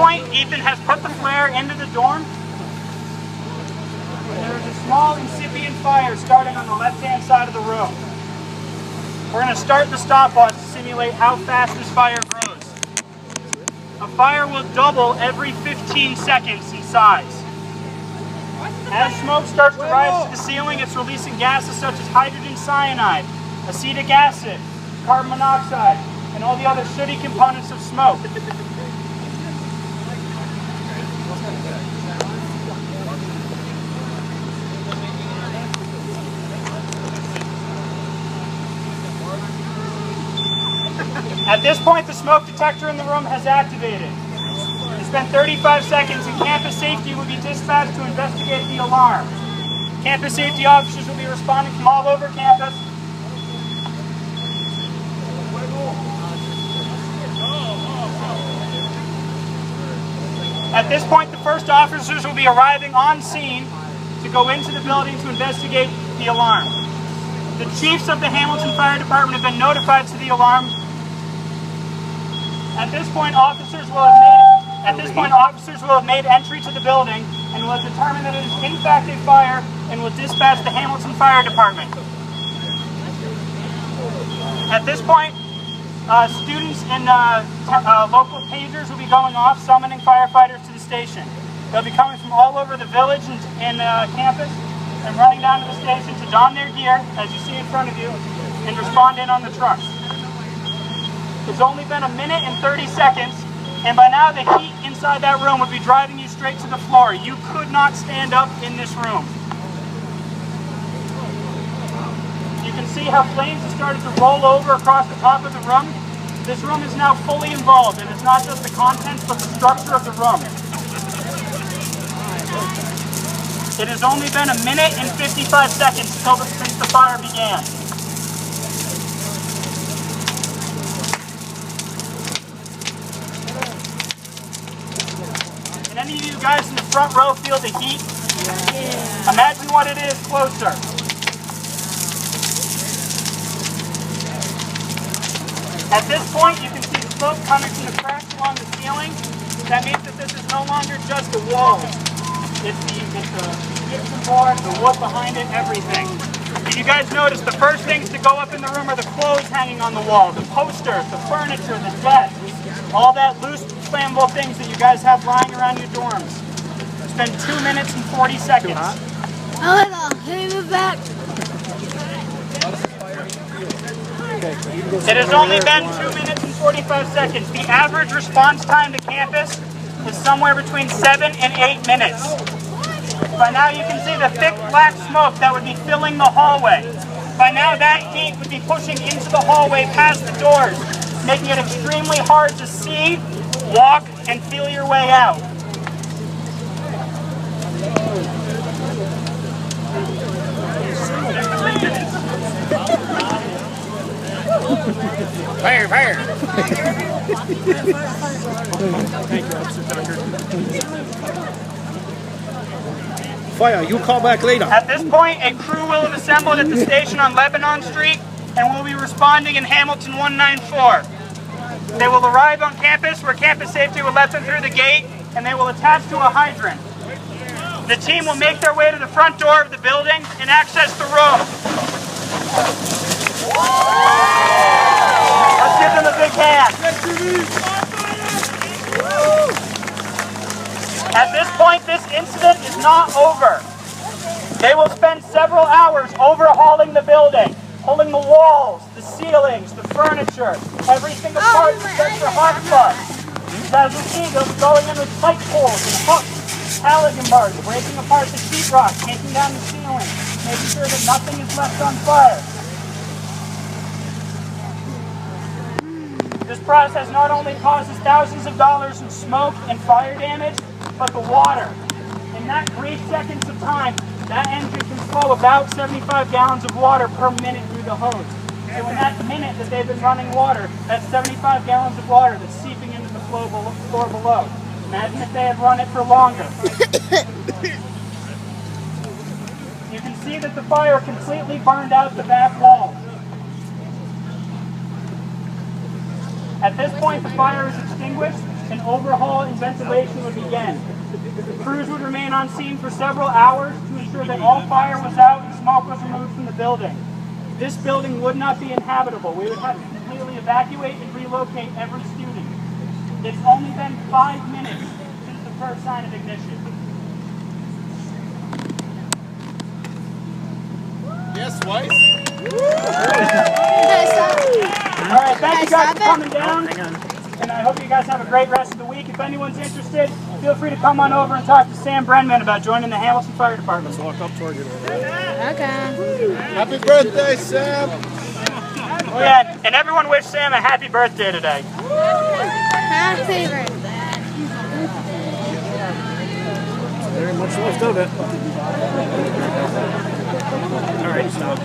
point, Ethan has put the flare into the dorm. There is a small incipient fire starting on the left-hand side of the room. We're going to start the stopwatch to simulate how fast this fire grows. A fire will double every 15 seconds in size. As smoke starts to rise to the ceiling, it's releasing gases such as hydrogen cyanide, acetic acid, carbon monoxide, and all the other sooty components of smoke. At this point, the smoke detector in the room has activated. It's been 35 seconds and campus safety will be dispatched to investigate the alarm. Campus safety officers will be responding from all over campus. At this point, the first officers will be arriving on scene to go into the building to investigate the alarm. The chiefs of the Hamilton Fire Department have been notified to the alarm. At this point, officers will have made entry to the building and will have determined that it is in fact a fire and will dispatch the Hamilton Fire Department. At this point, students and local pagers will be going off, summoning firefighters to the station. They'll be coming from all over the village and campus and running down to the station to don their gear, as you see in front of you, and respond in on the trucks. It's only been a minute and 30 seconds, and by now the heat inside that room would be driving you straight to the floor. You could not stand up in this room. You can see how flames have started to roll over across the top of the room. This room is now fully involved, and it's not just the contents, but the structure of the room. It has only been a minute and 55 seconds since the fire began. Can any of you guys in the front row feel the heat? Yeah. Imagine what it is closer. At this point, you can see smoke coming from the cracks along the ceiling. That means that this is no longer just a wall. It's the gypsum board, the wood behind it, everything. If you guys notice, the first things to go up in the room are the clothes hanging on the wall, the posters, the furniture, the desks, all that loose, flammable things that you guys have lying around your dorms. It's been 2 minutes and 40 seconds. It has only been 2 minutes and 45 seconds. The average response time to campus is somewhere between 7 and 8 minutes. By now you can see the thick black smoke that would be filling the hallway. By now that heat would be pushing into the hallway past the doors, making it extremely hard to see, walk, and feel your way out. Fire, fire! Thank you, Officer Tucker. Fire, you call back later. At this point, a crew will have assembled at the station on Lebanon Street and will be responding in Hamilton 194. They will arrive on campus where campus safety will let them through the gate, and they will attach to a hydrant. The team will make their way to the front door of the building and access the room. Let's give them a big hand. At this point, this incident is not over. They will spend several hours overhauling the building, pulling the walls, the ceilings, the furniture, everything apart except for hot plugs. As you see, they'll be going in with pipe poles and hooks, halogen bars, breaking apart the sheetrock, taking down the ceiling, making sure that nothing is left on fire. This process not only causes thousands of dollars in smoke and fire damage, but the water. In that brief seconds of time, that engine can flow about 75 gallons of water per minute through the hose. So in that minute that they've been running water, that's 75 gallons of water that's seeping into the floor below. Imagine if they had run it for longer. You can see that the fire completely burned out the back wall. At this point, the fire is extinguished, an overhaul and ventilation would begin. The crews would remain on scene for several hours to ensure that all fire was out and smoke was removed from the building. This building would not be inhabitable. We would have to completely evacuate and relocate every student. It's only been 5 minutes since the first sign of ignition. Yes, wife. All right, thank you guys for coming down, and I hope you guys have a great rest of the week. If anyone's interested, feel free to come on over and talk to Sam Brenman about joining the Hamilton Fire Department. Let's walk up toward you. Okay. Happy birthday, Sam. Oh yeah, and everyone wish Sam a happy birthday today. Happy birthday. Very much left of it. All right, stop.